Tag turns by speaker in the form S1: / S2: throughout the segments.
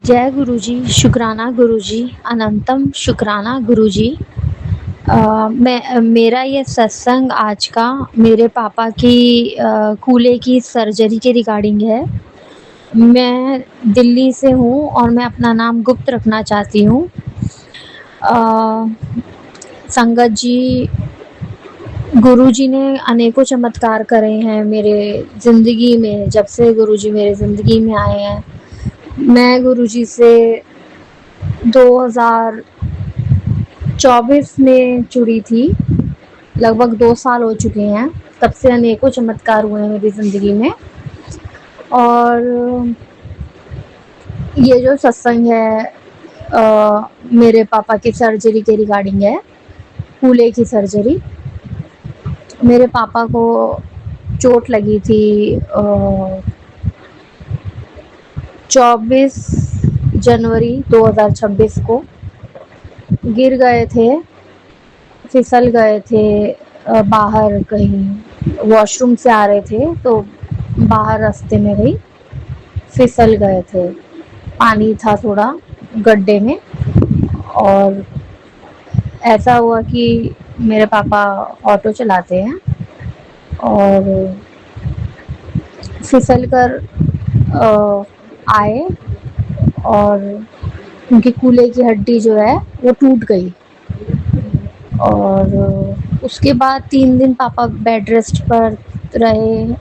S1: जय गुरुजी, शुक्राना गुरुजी, अनंतम शुक्राना गुरुजी। मेरा ये सत्संग आज का मेरे पापा की कूल्हे की सर्जरी के रिगार्डिंग है। मैं दिल्ली से हूँ और मैं अपना नाम गुप्त रखना चाहती हूँ। संगत जी, गुरुजी ने अनेकों चमत्कार करे हैं मेरे ज़िंदगी में। जब से गुरुजी मेरे ज़िंदगी में आए हैं, मैं गुरुजी से 2024 में जुड़ी थी। लगभग 2 साल हो चुके हैं। तब से अनेकों चमत्कार हुए हैं मेरी ज़िंदगी में। और ये जो सत्संग है मेरे पापा की सर्जरी के रिगार्डिंग है, कूल्हे की सर्जरी। मेरे पापा को चोट लगी थी 24 जनवरी 2026 को। गिर गए थे, फिसल गए थे। बाहर कहीं वॉशरूम से आ रहे थे तो बाहर रास्ते में कहीं फिसल गए थे। पानी था थोड़ा गड्ढे में, और ऐसा हुआ कि मेरे पापा ऑटो चलाते हैं और फिसल कर आए और उनकी कूल्हे की हड्डी जो है वो टूट गई। और उसके बाद 3 दिन पापा बेड रेस्ट पर रहे,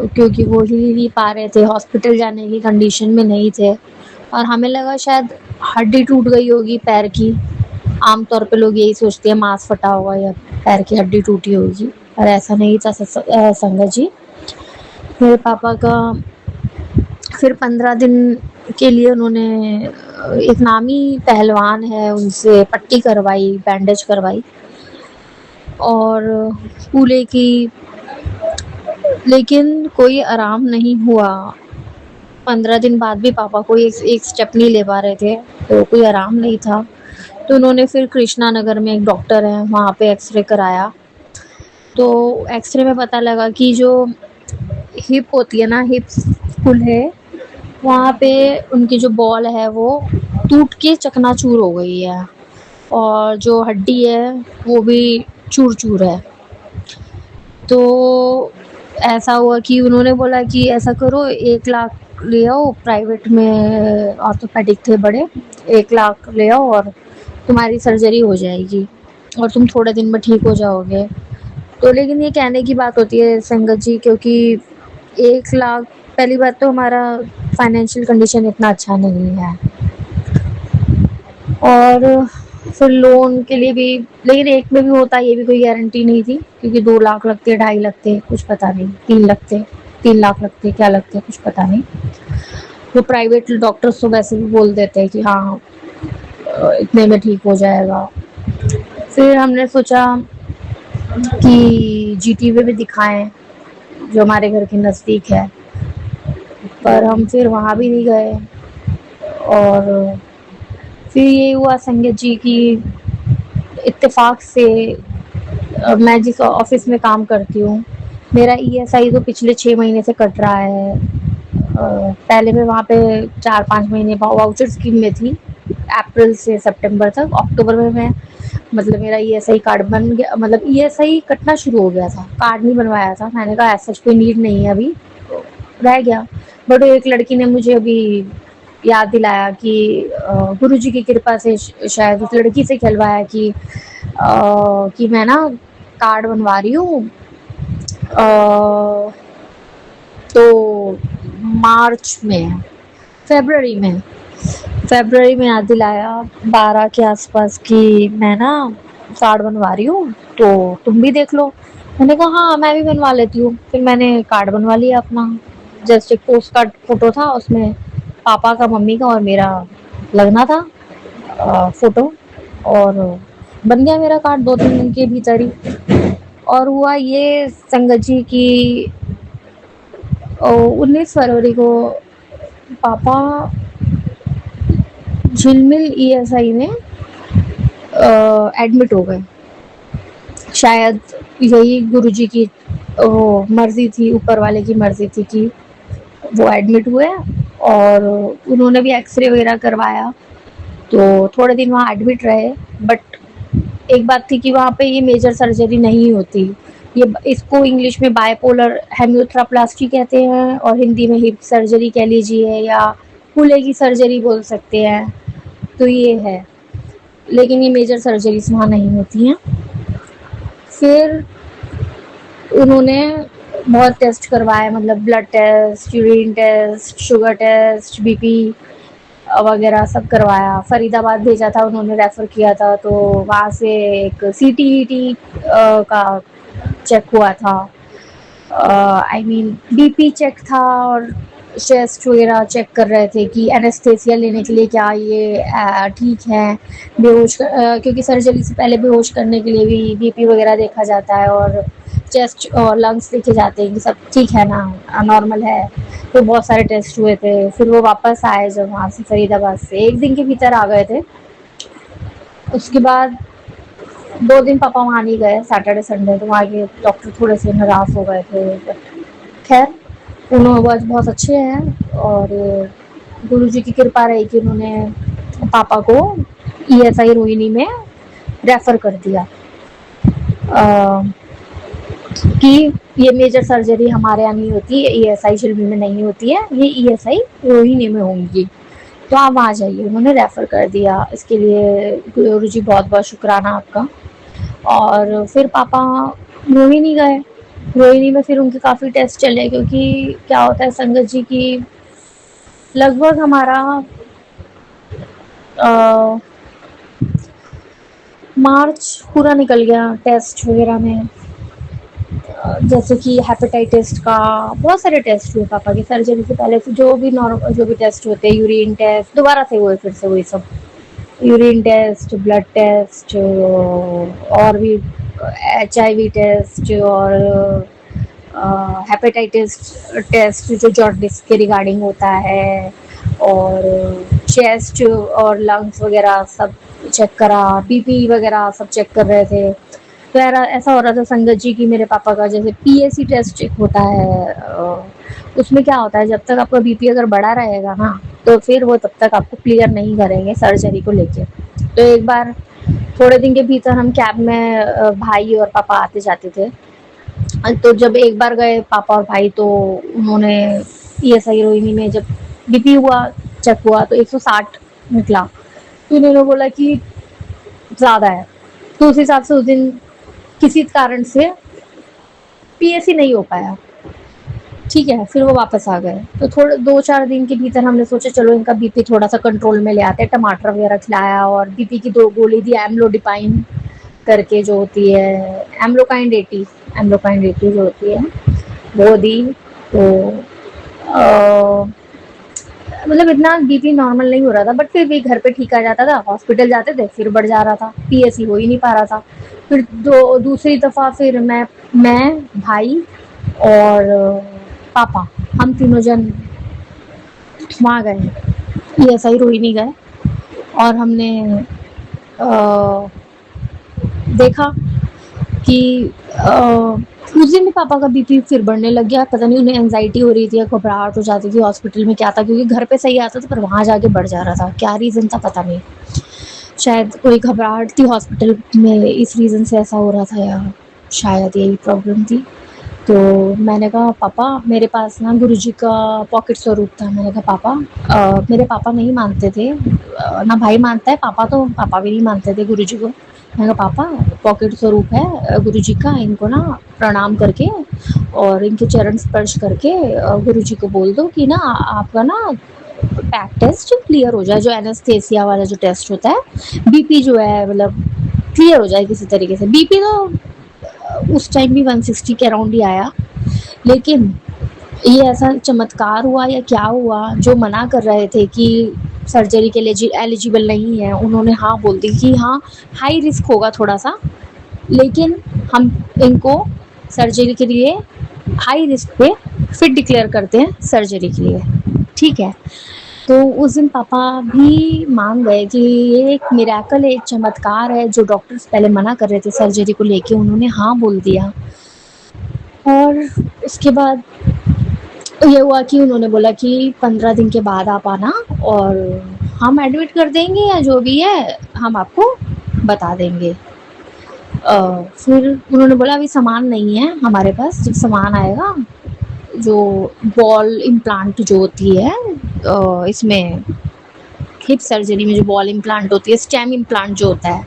S1: क्योंकि वो हिल नहीं पा रहे थे, हॉस्पिटल जाने की कंडीशन में नहीं थे। और हमें लगा शायद हड्डी टूट गई होगी पैर की। आमतौर पे लोग यही सोचते हैं मांस फटा होगा या पैर की हड्डी टूटी होगी, पर ऐसा नहीं था संगत जी। मेरे पापा का फिर 15 दिन के लिए उन्होंने एक नामी पहलवान है उनसे पट्टी करवाई, बैंडेज करवाई और कूल्हे की, लेकिन कोई आराम नहीं हुआ। 15 दिन बाद भी पापा कोई एक स्टेप नहीं ले पा रहे थे, तो कोई आराम नहीं था। तो उन्होंने फिर कृष्णा नगर में एक डॉक्टर है, वहाँ पे एक्सरे कराया। तो एक्सरे में पता लगा कि जो हिप होती है ना, हिप कूल्हे, वहाँ पे उनकी जो बॉल है वो टूट के चकनाचूर हो गई है, और जो हड्डी है वो भी चूर चूर है। तो ऐसा हुआ कि उन्होंने बोला कि ऐसा करो, 1 लाख ले आओ, प्राइवेट में ऑर्थोपेडिक थे बड़े, 1 लाख ले आओ और तुम्हारी सर्जरी हो जाएगी और तुम थोड़े दिन में ठीक हो जाओगे। तो लेकिन ये कहने की बात होती है संगत जी, क्योंकि 1 लाख, पहली बात तो हमारा फाइनेंशियल कंडीशन इतना अच्छा नहीं है, और फिर लोन के लिए भी, लेकिन एक में भी होता ये भी कोई गारंटी नहीं थी, क्योंकि 2 लाख लगते, 2.5 लगते, कुछ पता नहीं, 3 लगते, 3 लाख लगते, क्या लगते कुछ पता नहीं। वो प्राइवेट डॉक्टर्स तो वैसे भी बोल देते हैं कि हाँ इतने में ठीक हो जाएगा। फिर हमने सोचा कि जीटीवी में दिखाएं, जो हमारे घर के नज़दीक है, पर हम फिर वहाँ भी नहीं गए। और फिर ये हुआ संगत जी की इत्तेफाक से मैं जिस ऑफिस में काम करती हूँ, मेरा ईएसआई तो पिछले 6 महीने से कट रहा है। पहले मैं वहाँ पे 4-5 महीने वाउचर स्कीम में थी, अप्रैल से सितंबर तक। अक्टूबर में मैं, मतलब मेरा ईएसआई कार्ड बन गया, मतलब ईएसआई कटना शुरू हो गया था, कार्ड नहीं बनवाया था। मैंने कहा ऐसा कोई नीड नहीं है, अभी तो रह गया। बट एक लड़की ने मुझे अभी याद दिलाया कि गुरुजी की कृपा से शायद उस लड़की से कहलवाया कि मैं ना कार्ड बनवा रही हूँ। तो मार्च में, फरवरी में याद दिलाया 12 के आसपास कि मैं ना कार्ड बनवा रही हूँ, तो तुम भी देख लो। मैंने कहा हाँ मैं भी बनवा लेती हूँ। फिर मैंने कार्ड बनवा लिया अपना। जस्ट एक पोस्ट कार्ड फोटो था, उसमें पापा का, मम्मी का और मेरा लगना था फोटो, और बन गया मेरा कार्ड 2-3 दिन के भीतर ही। और हुआ ये संगत जी की 19 फरवरी को पापा झिलमिल ईएसआई में एडमिट हो गए। शायद यही गुरुजी की मर्जी थी, ऊपर वाले की मर्जी थी कि वो एडमिट हुए और उन्होंने भी एक्सरे वगैरह करवाया, तो थोड़े दिन वहाँ एडमिट रहे। बट एक बात थी कि वहाँ पे ये मेजर सर्जरी नहीं होती, ये इसको इंग्लिश में बायपोलर हेमियोथेराप्लास्टी कहते हैं और हिंदी में हिप सर्जरी कह लीजिए या कूल्हे की सर्जरी बोल सकते हैं। तो ये है, लेकिन ये मेजर सर्जरीज वहाँ नहीं होती हैं। फिर उन्होंने बहुत टेस्ट करवाए, मतलब blood test, urine test, sugar test, BP वगैरह सब करवाया। फरीदाबाद भेजा था उन्होंने, रेफ़र किया था, तो वहाँ से एक CTET का चेक हुआ था। आई मीन बीपी चेक था और चेस्ट वगैरह चेक कर रहे थे कि एनेस्थेसिया लेने के लिए क्या ये ठीक है। बेहोश क्योंकि सर्जरी से पहले बेहोश करने के लिए भी बीपी वगैरह देखा जाता है और चेस्ट और लंग्स देखे जाते हैं कि सब ठीक है ना, नॉर्मल है। तो बहुत सारे टेस्ट हुए थे। फिर वो वापस आए जब वहाँ से फरीदाबाद से, 1 दिन के भीतर आ गए थे। उसके बाद 2 दिन पापा वहाँ नहीं गए, सैटरडे संडे, तो वहाँ के डॉक्टर थोड़े से नाराज़ हो गए थे। खैर उन्होंने बहुत अच्छे हैं और गुरुजी की कृपा रही कि उन्होंने पापा को ESI रोहिणी में रेफ़र कर दिया कि ये मेजर सर्जरी हमारे यहाँ नहीं होती, ESI शिल्पी में नहीं होती है, ये ESI रोहिणी में होंगी, तो आप वहाँ जाइए। उन्होंने रेफ़र कर दिया। इसके लिए गुरुजी बहुत बहुत शुक्राना आपका। और फिर पापा रोहिणी गए। रोहिणी में फिर उनके काफ़ी टेस्ट चले, क्योंकि क्या होता है संगत जी की लगभग हमारा मार्च पूरा निकल गया टेस्ट वगैरह में। जैसे कि हेपेटाइटिस का बहुत सारे टेस्ट हुए पापा के सर्जरी से पहले से, जो भी टेस्ट होते हैं, यूरिन टेस्ट दोबारा से हुए, फिर से वही सब यूरिन टेस्ट, ब्लड टेस्ट और भी HIV टेस्ट और हेपेटाइटिस टेस्ट जो जॉन्डिस के रिगार्डिंग होता है, और चेस्ट और लंग्स वगैरह सब चेक करा, बीपी वगैरह सब चेक कर रहे थे। तो ऐसा हो रहा था संगत जी की मेरे पापा का जैसे PAC टेस्ट एक होता है, उसमें क्या होता है, जब तक आपका बीपी अगर बढ़ा रहेगा ना, तो फिर वो तब तक आपको क्लियर नहीं करेंगे सर्जरी को लेके। तो एक बार थोड़े दिन के भीतर हम कैब में भाई और पापा आते जाते थे, तो जब एक बार गए पापा और भाई, तो उन्होंने ESI रोहिणी में जब बीपी हुआ, चेक हुआ, तो 160 निकला। तो उन्होंने बोला कि ज़्यादा है, तो उस हिसाब से उस दिन किसी कारण से PAC नहीं हो पाया। ठीक है, फिर वो वापस आ गए। तो थोड़े 2-4 दिन के भीतर हमने सोचा चलो इनका बीपी थोड़ा सा कंट्रोल में ले आते हैं, टमाटर वगैरह खिलाया और बीपी की 2 गोली दी, एम्लोडिपाइन करके जो होती है, एम्लोकाइंड 80 जो होती है वो दी। तो मतलब इतना बीपी नॉर्मल नहीं हो रहा था, बट फिर भी घर पे ठीक आ जाता था, हॉस्पिटल जाते थे फिर बढ़ जा रहा था, PAC हो ही नहीं पा रहा था। फिर दूसरी दफ़ा फिर मैं भाई और पापा, हम तीनों जन वहाँ गए, ESI रोहिणी गए और हमने देखा कि उस दिन भी पापा का बीपी फिर बढ़ने लग गया। पता नहीं उन्हें एंजाइटी हो रही थी या घबराहट हो जाती थी, हॉस्पिटल में क्या था, क्योंकि घर पे सही आता था पर वहाँ जाके बढ़ जा रहा था। क्या रीज़न था पता नहीं, शायद कोई घबराहट थी हॉस्पिटल में, इस रीज़न से ऐसा हो रहा था, या शायद यही प्रॉब्लम थी। तो मैंने कहा पापा, मेरे पास ना गुरुजी का पॉकेट स्वरूप था। मैंने कहा पापा, मेरे पापा नहीं मानते थे, ना भाई मानता है, पापा भी नहीं मानते थे गुरुजी को। मैंने कहा पापा, पॉकेट स्वरूप है गुरुजी का, इनको ना प्रणाम करके और इनके चरण स्पर्श करके गुरुजी को बोल दो कि ना आपका ना पैक टेस्ट क्लियर हो जाए, जो एनेस्थेसिया वाला जो टेस्ट होता है, बीपी जो है मतलब क्लियर हो जाए किसी तरीके से। बीपी तो उस टाइम भी 160 के अराउंड ही आया, लेकिन ये ऐसा चमत्कार हुआ या क्या हुआ, जो मना कर रहे थे कि सर्जरी के लिए एलिजिबल नहीं है, उन्होंने हाँ बोल दी कि हाँ हाई रिस्क होगा थोड़ा सा, लेकिन हम इनको सर्जरी के लिए हाई रिस्क पे फिट डिक्लेयर करते हैं सर्जरी के लिए। ठीक है, तो उस दिन पापा भी मान गए कि ये एक मिरेकल है, एक चमत्कार है, जो डॉक्टर्स पहले मना कर रहे थे सर्जरी को लेके, उन्होंने हाँ बोल दिया। और उसके बाद ये हुआ कि उन्होंने बोला कि 15 दिन के बाद आप आना और हम एडमिट कर देंगे या जो भी है हम आपको बता देंगे। फिर उन्होंने बोला अभी सामान नहीं है हमारे पास, जब सामान आएगा जो बॉल इम्प्लांट जो होती है इसमें हिप सर्जरी में जो बॉल इम्प्लांट होती है, स्टेम इम्प्लांट जो होता है,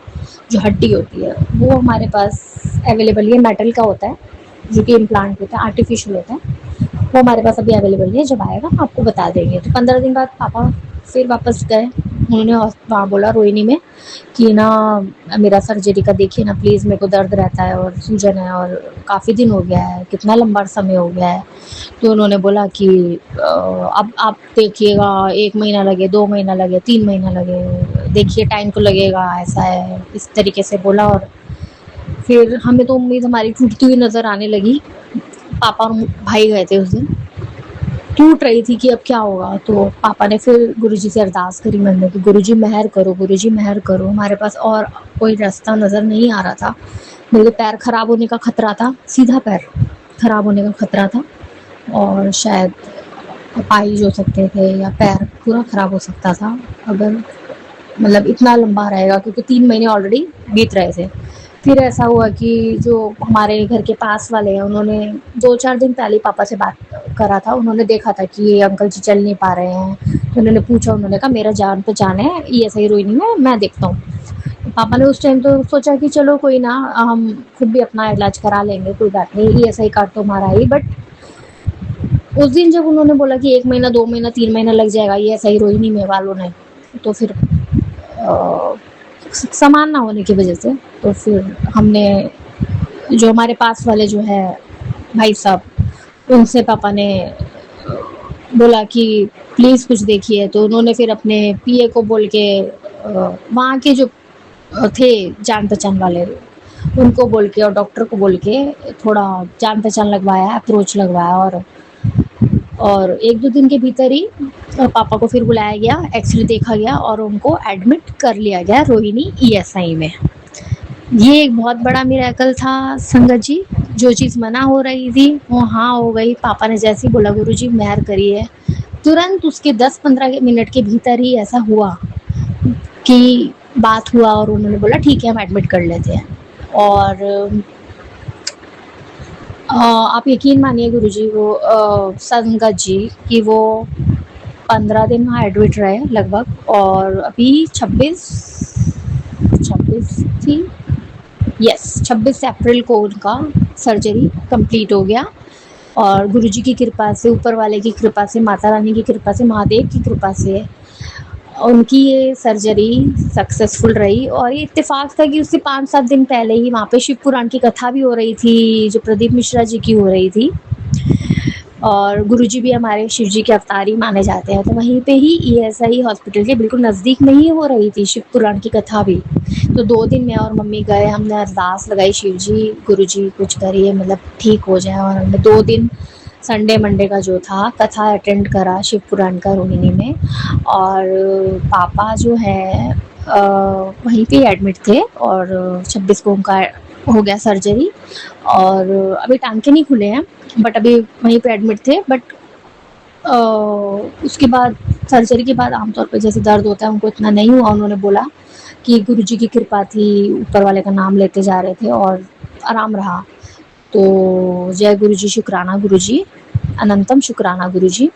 S1: जो हड्डी होती है, वो हमारे पास अवेलेबल है। मेटल का होता है जो कि इम्प्लांट होता है, आर्टिफिशियल होता है, वो हमारे पास अभी अवेलेबल नहीं है। जब आएगा हम आपको बता देंगे। तो 15 दिन बाद पापा फिर वापस गए। उन्होंने वहाँ बोला रोहिणी में कि ना मेरा सर्जरी का देखिए ना प्लीज़, मेरे को दर्द रहता है और सूजन है और काफ़ी दिन हो गया है, कितना लंबा समय हो गया है। तो उन्होंने बोला कि अब आप देखिएगा 1 महीना लगे, 2 महीना लगे, 3 महीना लगे, देखिए टाइम तो लगेगा, ऐसा है, इस तरीके से बोला। और फिर हमें तो उम्मीद हमारी टूटती हुई नज़र आने लगी। पापा और भाई गए थे उस दिन, टूट रही थी कि अब क्या होगा। तो पापा ने फिर गुरुजी से अरदास करी मन में कि गुरुजी मेहर करो, गुरुजी मेहर करो। हमारे पास और कोई रास्ता नज़र नहीं आ रहा था। मेरे पैर खराब होने का खतरा था, सीधा पैर खराब होने का खतरा था और शायद अपाहिज हो सकते थे या पैर पूरा खराब हो सकता था अगर मतलब इतना लंबा रहेगा, क्योंकि 3 महीने ऑलरेडी बीत रहे थे। फिर ऐसा हुआ कि जो हमारे घर के पास वाले हैं उन्होंने 2-4 दिन पहले पापा से बात करा था। उन्होंने देखा था कि ये अंकल जी चल नहीं पा रहे हैं, तो उन्होंने पूछा, उन्होंने कहा मेरा जान पहचान है ईएसआई रोहिणी में, मैं देखता हूँ। पापा ने उस टाइम तो सोचा कि चलो कोई ना, हम खुद भी अपना इलाज करा लेंगे, कोई बात नहीं, ईएसआई कार्ड तो हमारा ही। बट उस दिन जब उन्होंने बोला कि 1 महीना, 2 महीना, 3 महीना लग जाएगा ईएसआई रोहिणी में वालों ने, तो फिर सामान ना होने की वजह से तो फिर हमने जो हमारे पास वाले जो है भाई साहब, उनसे पापा ने बोला कि प्लीज़ कुछ देखिए। तो उन्होंने फिर अपने पीए को बोल के वहाँ के जो थे जान पहचान वाले, उनको बोल के और डॉक्टर को बोल के थोड़ा जान पहचान लगवाया, अप्रोच लगवाया। और 1-2 दिन के भीतर ही पापा को फिर बुलाया गया, एक्सरे देखा गया और उनको एडमिट कर लिया गया रोहिणी ईएसआई में। ये एक बहुत बड़ा मिरेकल था संगत जी। जो चीज़ मना हो रही थी वो हाँ हो गई। पापा ने जैसे ही बोला गुरुजी मेहर करिए, तुरंत उसके 10-15 मिनट के भीतर ही ऐसा हुआ कि बात हुआ और उन्होंने बोला ठीक है हम एडमिट कर लेते हैं। और आप यकीन मानिए गुरुजी, वो संगत जी कि वो 15 दिन वहाँ एडमिट रहे लगभग, और अभी 26 थी, यस 26 अप्रैल को उनका सर्जरी कंप्लीट हो गया। और गुरुजी की कृपा से, ऊपर वाले की कृपा से, माता रानी की कृपा से, महादेव की कृपा से उनकी ये सर्जरी सक्सेसफुल रही। और ये इत्तेफाक था कि उससे 5-7 दिन पहले ही वहाँ पे शिव पुराण की कथा भी हो रही थी, जो प्रदीप मिश्रा जी की हो रही थी। और गुरुजी भी हमारे शिव जी के अवतार ही माने जाते हैं, तो वहीं पे ही ईएसआई हॉस्पिटल के बिल्कुल नज़दीक में ही हो रही थी शिव पुराण की कथा भी। तो 2 दिन मैं और मम्मी गए, हमने अरदास लगाई, शिव जी गुरुजी कुछ करिए, मतलब ठीक हो जाए। और हमने 2 दिन संडे मंडे का जो था कथा अटेंड करा शिव पुराण का रोहिणी में। और पापा जो है वहीं पे एडमिट थे और 26 को उनका हो गया सर्जरी। और अभी टांके नहीं खुले हैं, बट अभी वहीं पे एडमिट थे। बट उसके बाद सर्जरी के बाद आमतौर पे जैसे दर्द होता है उनको इतना नहीं हुआ। उन्होंने बोला कि गुरुजी की कृपा थी, ऊपर वाले का नाम लेते जा रहे थे और आराम रहा। तो जय गुरुजी, शुक्राना गुरुजी, अनंतम शुक्राना गुरुजी।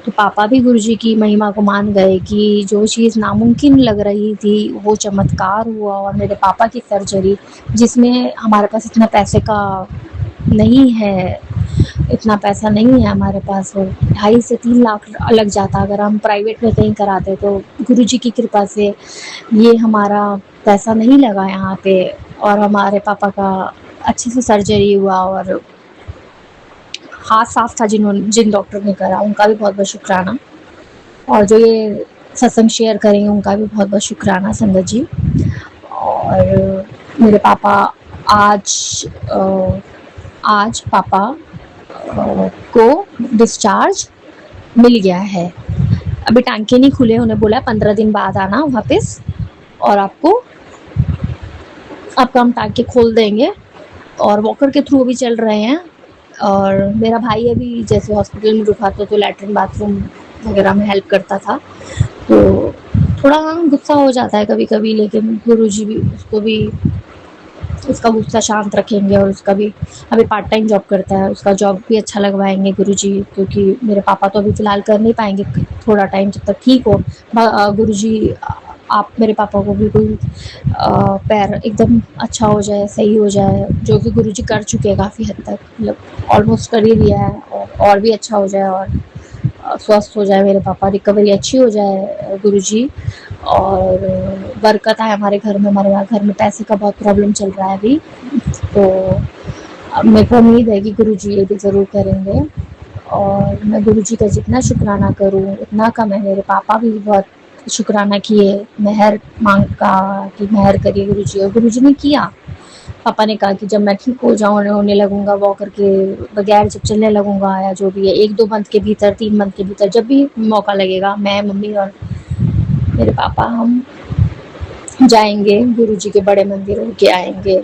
S1: तो पापा भी गुरुजी की महिमा को मान गए कि जो चीज़ नामुमकिन लग रही थी वो चमत्कार हुआ। और मेरे पापा की सर्जरी, जिसमें हमारे पास इतना पैसे का नहीं है, इतना पैसा नहीं है हमारे पास, और 2.5 से 3 लाख लग जाता अगर हम प्राइवेट में कहीं कराते। तो गुरुजी की कृपा से ये हमारा पैसा नहीं लगा यहाँ पे, और हमारे पापा का अच्छे से सर्जरी हुआ। और हाथ साफ था जिन डॉक्टर ने करा, उनका भी बहुत बहुत शुक्राना। और जो ये सत्संग शेयर करेंगे उनका भी बहुत बहुत शुक्राना संगत जी। और मेरे पापा आज पापा को डिस्चार्ज मिल गया है। अभी टांके नहीं खुले, उन्हें बोला 15 दिन बाद आना वापस और आपका हम टांके खोल देंगे। और वॉकर के थ्रू भी चल रहे हैं, और मेरा भाई अभी जैसे हॉस्पिटल में रुका था तो लैट्रिन बाथरूम वगैरह में हेल्प करता था, तो थोड़ा गुस्सा हो जाता है कभी कभी, लेकिन गुरुजी भी उसको भी उसका गुस्सा शांत रखेंगे। और उसका भी अभी पार्ट टाइम जॉब करता है, उसका जॉब भी अच्छा लगवाएंगे गुरुजी, क्योंकि मेरे पापा तो अभी फ़िलहाल कर नहीं पाएंगे थोड़ा टाइम जब तक ठीक हो। गुरुजी आप मेरे पापा को बिल्कुल पैर एकदम अच्छा हो जाए, सही हो जाए, जो कि गुरुजी कर चुके हैं काफ़ी हद तक, मतलब ऑलमोस्ट कर ही दिया है, और भी अच्छा हो जाए और स्वस्थ हो जाए मेरे पापा, रिकवरी अच्छी हो जाए गुरुजी। और बरकत आए हमारे घर में, हमारे घर में पैसे का बहुत प्रॉब्लम चल रहा है अभी, तो अब मेरे को उम्मीद है कि गुरुजी ये भी ज़रूर करेंगे। और मैं गुरुजी का जितना शुक्राना करूँ उतना कम है। मेरे पापा भी बहुत शुक्राना किए, मेहर मांगा कि मेहर करिए गुरुजी, और गुरुजी ने किया। पापा ने कहा कि जब मैं ठीक हो जाऊँ, होने लगूँगा, वॉक करके बगैर जब चलने लगूँगा, या जो भी है 1-2 मंथ के भीतर, 3 मंथ के भीतर, जब भी मौका लगेगा, मैं, मम्मी और मेरे पापा हम जाएंगे गुरुजी के बड़े मंदिर होके आएंगे।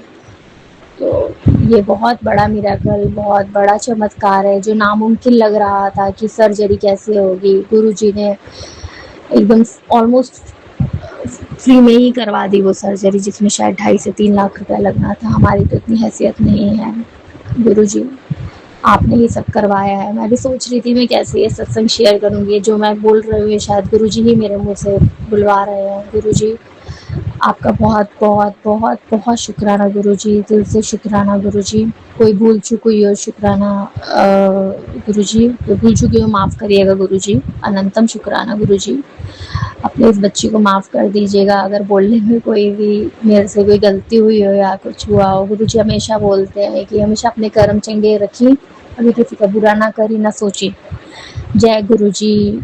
S1: तो ये बहुत बड़ा मिरेकल, बहुत बड़ा चमत्कार है, जो नामुमकिन लग रहा था कि सर्जरी कैसे होगी, गुरुजी ने एकदम ऑलमोस्ट फ्री में ही करवा दी वो सर्जरी, जिसमें शायद 2.5 से 3 लाख रुपया लगना था। हमारी तो इतनी हैसियत नहीं है, गुरुजी आपने ये सब करवाया है। मैं भी सोच रही थी मैं कैसे ये सत्संग शेयर करूँगी, जो मैं बोल रही हूँ शायद गुरुजी ही मेरे मुँह से बुलवा रहे हैं। गुरुजी आपका बहुत बहुत बहुत बहुत शुक्राना गुरुजी, दिल से शुक्राना गुरुजी। कोई भूल चूक हुई हो शुक्राना गुरुजी, कोई भूल चुकी हो माफ़ करिएगा गुरुजी, अनंतम शुक्राना गुरुजी। अपने इस बच्ची को माफ़ कर दीजिएगा अगर बोलने में कोई भी मेरे से कोई गलती हुई हो या कुछ हुआ हो। गुरुजी हमेशा बोलते हैं कि हमेशा अपने कर्म चंगे रखिए, कभी किसी का बुरा ना करी, ना सोची। जय गुरुजी,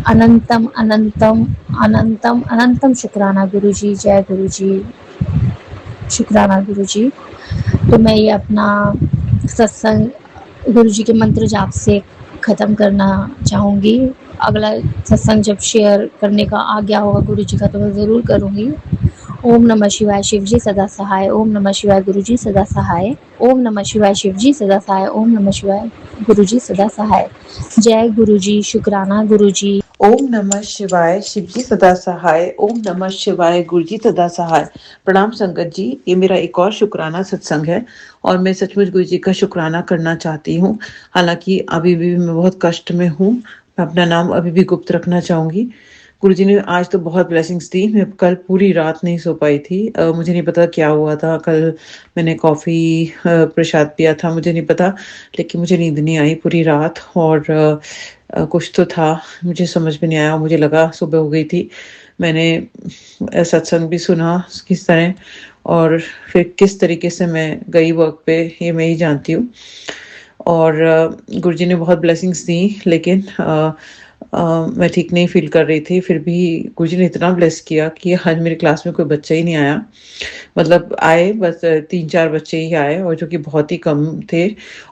S1: अनंतम अनंतम अनंतम अनंतम शुक्राना गुरुजी, जय गुरुजी, शुक्राना गुरुजी। तो मैं ये अपना सत्संग गुरुजी के मंत्र जाप से ख़त्म करना चाहूँगी। अगला सत्संग जब शेयर करने का आ गया होगा गुरुजी का तो मैं ज़रूर करूँगी। ओम नमः शिवाय, शिवजी सदा सहाय। ओम नमः शिवाय, गुरुजी सदा सहाय। ओम नमः शिवाय, शिवजी सदा सहाय। ओम नमः शिवाय, गुरुजी सदा सहाय। जय गुरुजी, शुक्राना गुरुजी।
S2: ओम नमः शिवाय, शिवजी सदा सहाय। ओम नमः शिवाय, गुरुजी सदा सहाय। प्रणाम संगत जी, ये मेरा एक और शुक्राना सत्संग है और मैं सचमुच गुरु जी का शुक्राना करना चाहती हूँ। हालांकि अभी भी मैं बहुत कष्ट में हूँ, मैं अपना नाम अभी भी गुप्त रखना चाहूंगी। गुरु जी ने आज तो बहुत ब्लेसिंग्स दी। मैं कल पूरी रात नहीं सो पाई थी। मुझे नहीं पता क्या हुआ था। कल मैंने कॉफ़ी प्रसाद पिया था, मुझे नहीं पता, लेकिन मुझे नींद नहीं आई पूरी रात। और कुछ तो था, मुझे समझ में नहीं आया। मुझे लगा सुबह हो गई थी। मैंने सत्संग भी सुना किस तरह, और फिर किस तरीके से मैं गई वर्क पे, ये मैं ही जानती हूँ। और गुरुजी ने बहुत ब्लेसिंग्स दी, लेकिन मैं ठीक नहीं फील कर रही थी। फिर भी गुरुजी ने इतना ब्लेस किया कि आज मेरी क्लास में कोई बच्चा ही नहीं आया। मतलब आए बस 3-4 बच्चे ही आए, और जो कि बहुत ही कम थे।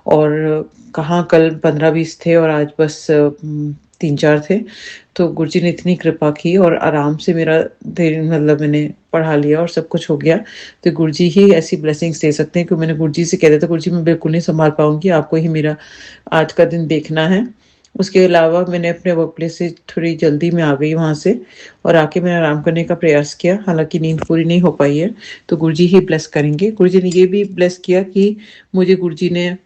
S2: और कहाँ कल 15-20 थे और आज बस 3-4 थे। तो गुरुजी ने इतनी कृपा की और आराम से मेरा धैर्य, मतलब मैंने पढ़ा लिया और सब कुछ हो गया। तो गुरुजी ही ऐसी ब्लेसिंग्स दे सकते हैं कि मैंने गुरुजी से कह दिया था, गुरुजी मैं बिल्कुल नहीं संभाल पाऊंगी, आपको ही मेरा आज का दिन देखना है। उसके अलावा मैंने अपने वर्क प्लेस से थोड़ी जल्दी में आ गई वहाँ से, और आके मैंने आराम करने का प्रयास किया। हालांकि नींद पूरी नहीं हो पाई है, तो गुरुजी ही ब्लेस करेंगे। गुरुजी ने ये भी ब्लेस किया कि मुझे गुरुजी ने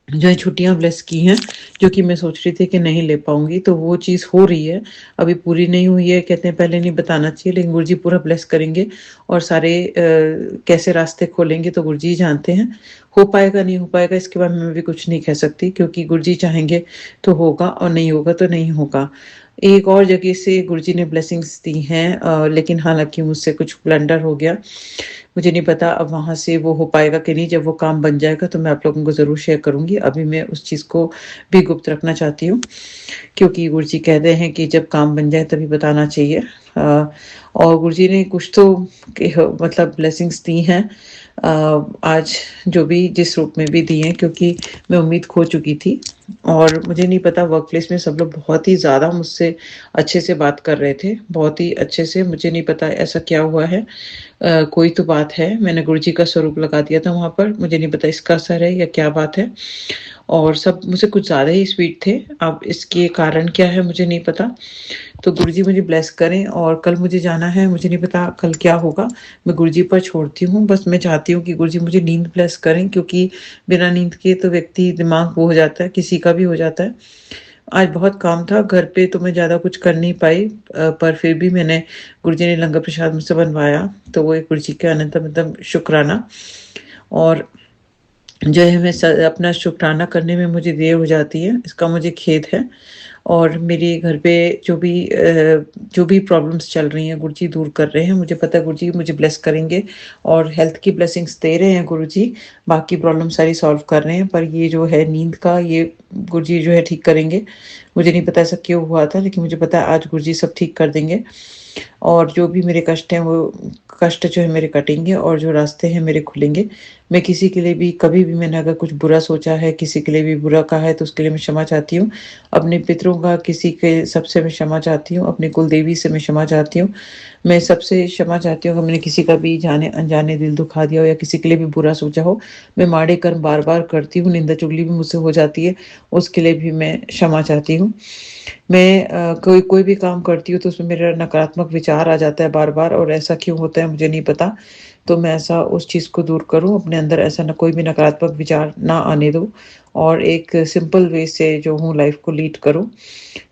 S2: जो है छुट्टियां ब्लेस की हैं, जो कि मैं सोच रही थी कि नहीं ले पाऊंगी, तो वो चीज़ हो रही है। अभी पूरी नहीं हुई है, कहते हैं पहले नहीं बताना चाहिए, लेकिन गुरुजी पूरा ब्लेस करेंगे और सारे कैसे रास्ते खोलेंगे तो गुरुजी जानते हैं। हो पाएगा नहीं हो पाएगा इसके बारे में मैं भी कुछ नहीं कह सकती, क्योंकि गुरुजी चाहेंगे तो होगा और नहीं होगा तो नहीं होगा। एक और जगह से गुरुजी ने ब्लेसिंग्स दी हैं, लेकिन हालांकि मुझसे कुछ ब्लंडर हो गया। मुझे नहीं पता अब वहाँ से वो हो पाएगा कि नहीं। जब वो काम बन जाएगा तो मैं आप लोगों को ज़रूर शेयर करूँगी। अभी मैं उस चीज़ को भी गुप्त रखना चाहती हूँ, क्योंकि गुरुजी कहते हैं कि जब काम बन जाए तभी बताना चाहिए। और गुरुजी ने कुछ तो मतलब ब्लेसिंग्स दी हैं, आज जो भी जिस रूप में भी दी हैं, क्योंकि मैं उम्मीद खो चुकी थी। और मुझे नहीं पता, वर्क प्लेस में सब लोग बहुत ही ज़्यादा मुझसे अच्छे से बात कर रहे थे, बहुत ही अच्छे से। मुझे नहीं पता ऐसा क्या हुआ है, कोई तो बात है। मैंने गुरुजी का स्वरूप लगा दिया था वहाँ पर, मुझे नहीं पता इसका असर है या क्या बात है। और सब मुझसे कुछ ज़्यादा ही स्वीट थे। अब इसके कारण क्या है मुझे नहीं पता। तो गुरुजी मुझे ब्लेस करें और कल मुझे जाना है, मुझे नहीं पता कल क्या होगा। मैं गुरुजी पर छोड़ती हूँ, बस मैं चाहती हूँ कि गुरुजी मुझे नींद ब्लेस करें, क्योंकि बिना नींद के तो व्यक्ति दिमाग वो हो जाता है, किसी का भी हो जाता है। आज बहुत काम था घर पे तो मैं ज़्यादा कुछ कर नहीं पाई, पर फिर भी मैंने गुरुजी ने लंगर प्रसाद मुझसे बनवाया, तो वो एक गुरुजी का अनंतम शुक्राना। और जो है मैं अपना शुक्राना करने में मुझे देर हो जाती है, इसका मुझे खेद है। और मेरे घर पे जो भी प्रॉब्लम्स चल रही हैं गुरुजी दूर कर रहे हैं। मुझे पता है गुरुजी मुझे ब्लेस करेंगे और हेल्थ की ब्लेसिंग्स दे रहे हैं गुरुजी। बाकी प्रॉब्लम सारी सॉल्व कर रहे हैं, पर ये जो है नींद का ये गुरुजी जो है ठीक करेंगे। मुझे नहीं पता ऐसा क्यों हुआ था, लेकिन मुझे पता है आज गुरुजी सब ठीक कर देंगे। और जो भी मेरे कष्ट हैं वो कष्ट जो है मेरे कटेंगे और जो रास्ते हैं मेरे खुलेंगे। मैं किसी के लिए भी कभी भी मैंने अगर कुछ बुरा सोचा है, किसी के लिए भी बुरा कहा है, तो उसके लिए मैं क्षमा चाहती हूँ। अपने पितरों का किसी के सबसे मैं क्षमा चाहती हूँ, अपनी कुलदेवी से मैं क्षमा चाहती हूँ। मैं सबसे क्षमा चाहती हूँ अगर मैंने किसी का भी जाने अनजाने दिल दुखा दिया हो या किसी के लिए भी बुरा सोचा हो। मैं माड़े कर्म बार-बार करती हूँ, निंदा चुगली भी मुझसे हो जाती है, उसके लिए भी मैं क्षमा चाहती हूँ। मैं कोई कोई भी काम करती हूँ तो उसमें मेरा नकारात्मक विचार आ जाता है बार-बार, और ऐसा क्यों होता है मुझे नहीं पता। तो मैं ऐसा उस चीज़ को दूर करूँ, अपने अंदर ऐसा ना कोई भी नकारात्मक विचार ना आने दूँ और एक सिंपल वे से जो हूँ लाइफ़ को लीड करूँ।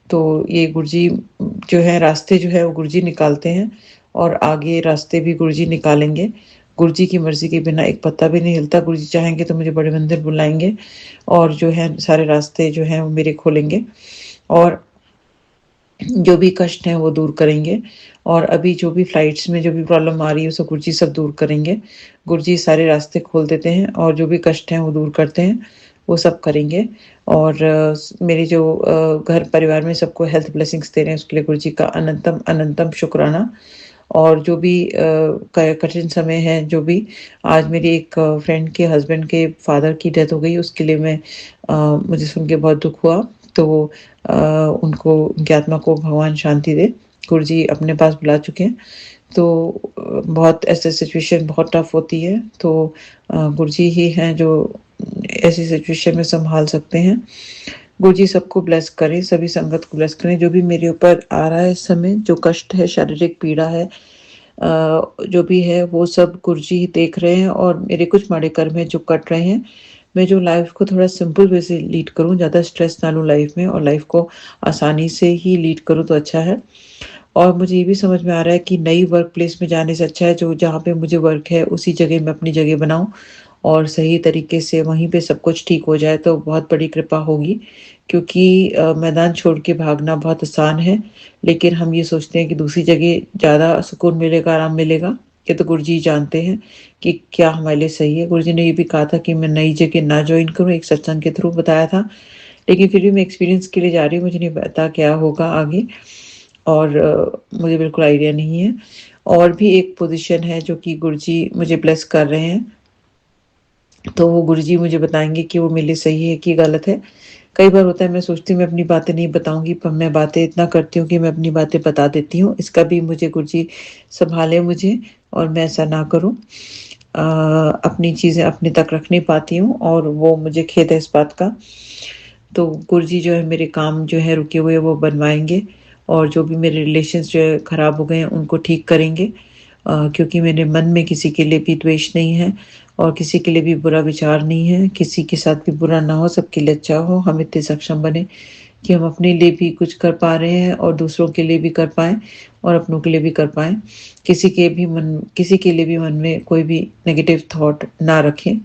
S2: तो ये गुरुजी जो है रास्ते जो है वो गुरुजी निकालते हैं और आगे रास्ते भी गुरुजी निकालेंगे। गुरुजी की मर्ज़ी के बिना एक पत्ता भी नहीं हिलता। गुरुजी चाहेंगे तो मुझे बड़े मंदिर बुलाएँगे और जो है सारे रास्ते जो हैं वो मेरे खोलेंगे और जो भी कष्ट हैं वो दूर करेंगे। और अभी जो भी फ्लाइट्स में जो भी प्रॉब्लम आ रही है, उसको गुरुजी सब दूर करेंगे। गुरुजी सारे रास्ते खोल देते हैं और जो भी कष्ट हैं वो दूर करते हैं, वो सब करेंगे। और मेरे जो घर परिवार में सबको हेल्थ ब्लेसिंग्स दे रहे हैं, उसके लिए गुरुजी का अनंतम अनंतम शुक्राना। और जो भी कठिन समय है, जो भी आज मेरी एक फ्रेंड के हस्बैंड के फादर की डेथ हो गई, उसके लिए मुझे सुन के बहुत दुःख हुआ। तो उनको, उनकी आत्मा को भगवान शांति दे। गुरुजी अपने पास बुला चुके हैं। तो बहुत ऐसे सिचुएशन बहुत टफ होती है, तो गुरुजी ही हैं जो ऐसी सिचुएशन में सँभाल सकते हैं। गुरुजी सबको ब्लेस करें, सभी संगत को ब्लेस करें। जो भी मेरे ऊपर आ रहा है इस समय, जो कष्ट है, शारीरिक पीड़ा है, जो भी है वो सब गुरुजी ही देख रहे हैं और मेरे कुछ माड़े कर्म हैं जो कट रहे हैं। मैं जो लाइफ़ को थोड़ा सिंपल वे से लीड करूँ, ज़्यादा स्ट्रेस ना लूँ लाइफ़ में और लाइफ़ को आसानी से ही लीड करूँ तो अच्छा है। और मुझे ये भी समझ में आ रहा है कि नई वर्क प्लेस में जाने से अच्छा है जो जहाँ पे मुझे वर्क है उसी जगह मैं अपनी जगह बनाऊँ और सही तरीके से वहीं पे सब कुछ ठीक हो जाए तो बहुत बड़ी कृपा होगी। क्योंकि मैदान छोड़ के भागना बहुत आसान है, लेकिन हम ये सोचते हैं कि दूसरी जगह ज़्यादा सुकून मिलेगा, आराम मिलेगा। ये तो गुरुजी जानते हैं कि क्या हमारे लिए सही है। गुरुजी ने ये भी कहा था कि मैं नई जगह ना जॉइन करूँ, एक सत्संग के थ्रू बताया था। लेकिन फिर भी मैं एक्सपीरियंस के लिए जा रही हूँ, मुझे नहीं पता क्या होगा आगे। और मुझे बिल्कुल आइडिया नहीं है। और भी एक पोज़ीशन है जो कि गुरुजी मुझे ब्लेस कर रहे हैं, तो वो गुरुजी मुझे बताएँगे कि वो मेरे लिए सही है कि गलत है। कई बार होता है मैं सोचती हूँ मैं अपनी बातें नहीं बताऊँगी, पर मैं बातें इतना करती हूँ कि मैं अपनी बातें बता देती हूँ। इसका भी मुझे गुरुजी सँभालें मुझे और मैं ऐसा ना करूँ। अपनी चीज़ें अपने तक रख नहीं पाती हूँ और वो मुझे खेद है इस बात का। तो गुरुजी जो है मेरे काम जो है रुके हुए वो बनवाएँगे और जो भी मेरे रिलेशंस जो है ख़राब हो गए हैं उनको ठीक करेंगे। क्योंकि मेरे मन में किसी के लिए भी द्वेष नहीं है और किसी के लिए भी बुरा विचार नहीं है, किसी के साथ भी बुरा ना हो, सबके लिए अच्छा हो। हम इतने सक्षम बने कि हम अपने लिए भी कुछ कर पा रहे हैं और दूसरों के लिए भी कर पाएँ और अपनों के लिए भी कर पाएँ। किसी के लिए भी मन में कोई भी नेगेटिव थॉट ना रखें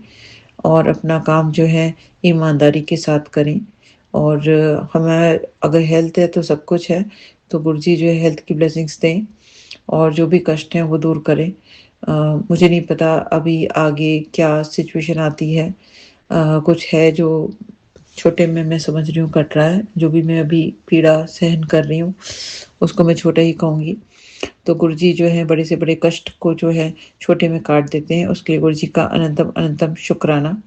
S2: और अपना काम जो है ईमानदारी के साथ करें। और हमें अगर हेल्थ है तो सब कुछ है, तो गुरुजी जो है हेल्थ की ब्लेसिंग्स दें और जो भी कष्ट हैं वो दूर करें। मुझे नहीं पता अभी आगे क्या सिचुएशन आती है। कुछ है जो छोटे में मैं समझ रही हूँ कट रहा है, जो भी मैं अभी पीड़ा सहन कर रही हूँ, उसको मैं छोटा ही कहूँगी। तो गुरुजी जो है बड़े से बड़े कष्ट को जो है छोटे में काट देते हैं, उसके लिए गुरुजी का अनंतम अनंतम शुक्राना।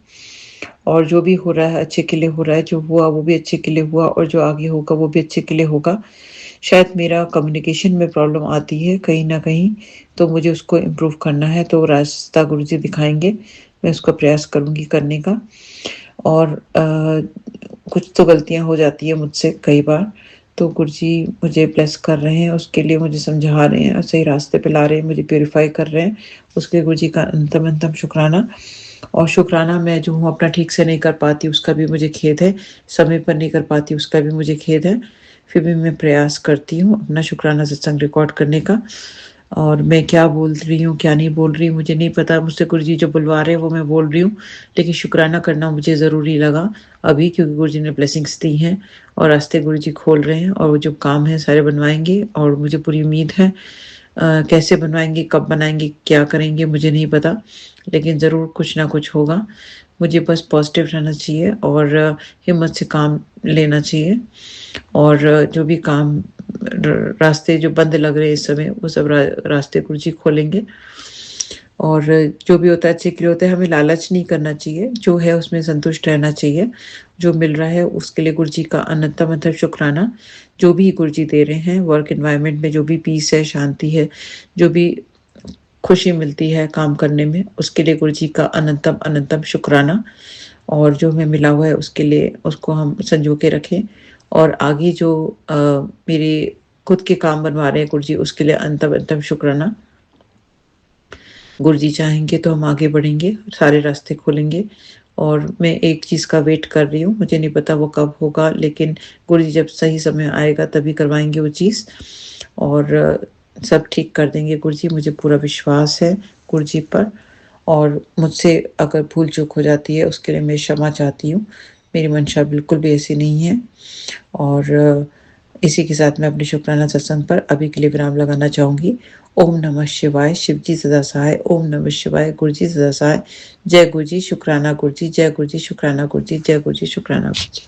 S2: और जो भी हो रहा है अच्छे के लिए हो रहा है, जो हुआ वो भी अच्छे के लिए हुआ और जो आगे होगा वो भी अच्छे के लिए होगा। शायद मेरा कम्युनिकेशन में प्रॉब्लम आती है कहीं न कहीं, तो मुझे उसको इम्प्रूव करना है, तो रास्ता गुरुजी दिखाएँगे, मैं उसका प्रयास करूँगी करने का। और कुछ तो गलतियाँ हो जाती है मुझसे कई बार, तो गुरुजी मुझे ब्लेस कर रहे हैं, उसके लिए मुझे समझा रहे हैं और सही रास्ते पे ला रहे हैं, मुझे प्यूरीफाई कर रहे हैं, उसके गुरुजी का अंतम शुक्राना। और शुक्राना मैं जो हूँ अपना ठीक से नहीं कर पाती उसका भी मुझे खेद है, समय पर नहीं कर पाती उसका भी मुझे खेद है, फिर भी मैं प्रयास करती हूँ अपना शुक्राना सत्संग रिकॉर्ड करने का। और मैं क्या बोल रही हूँ क्या नहीं बोल रही मुझे नहीं पता, मुझसे गुरुजी जो बुलवा रहे हैं वो मैं बोल रही हूँ, लेकिन शुक्राना करना मुझे ज़रूरी लगा अभी, क्योंकि गुरुजी ने ब्लेसिंग्स दी हैं और रास्ते गुरुजी खोल रहे हैं और वो जो काम है सारे बनवाएंगे और मुझे पूरी उम्मीद है। कैसे बनवाएंगे, कब बनाएंगे, क्या करेंगे मुझे नहीं पता, लेकिन ज़रूर कुछ ना कुछ होगा। मुझे बस पॉजिटिव रहना चाहिए और हिम्मत से काम लेना चाहिए, और जो भी काम रास्ते जो बंद लग रहे हैं इस समय वो सब रास्ते गुरुजी खोलेंगे। और जो भी होता है अच्छे के लिए होता है, हमें लालच नहीं करना चाहिए, जो है उसमें संतुष्ट रहना चाहिए, जो मिल रहा है उसके लिए गुरुजी का अनंतम मतलब शुक्राना। जो भी गुरुजी दे रहे हैं वर्क एनवायरनमेंट में, जो भी पीस है, शांति है, जो भी खुशी मिलती है काम करने में, उसके लिए गुरुजी का अनंतम अनंतम शुक्राना। और जो हमें मिला हुआ है उसके लिए उसको हम संजो के रखें, और आगे जो मेरे खुद के काम बनवा रहे हैं गुरुजी उसके लिए अंतम अंतम शुक्राना। गुरुजी चाहेंगे तो हम आगे बढ़ेंगे, सारे रास्ते खोलेंगे, और मैं एक चीज़ का वेट कर रही हूँ, मुझे नहीं पता वो कब होगा, लेकिन गुरुजी जब सही समय आएगा तभी करवाएंगे वो चीज़, और सब ठीक कर देंगे गुरुजी, मुझे पूरा विश्वास है गुरुजी पर। और मुझसे अगर भूल चूक हो जाती है उसके लिए मैं क्षमा चाहती हूँ, मेरी मंशा बिल्कुल भी ऐसी नहीं है। और इसी के साथ मैं अपने शुक्राना सत्संग पर अभी के लिए विराम लगाना चाहूँगी। ओम नमः शिवाय, शिव जी सदा सहाय। ओम नमः शिवाय, गुरु जी सदा सहाय। जय गुरु जी, शुक्राना गुरु जी, जय गुरु जी, शुक्राना गुरु जी, जय गुरु जी, शुक्राना गुरु जी।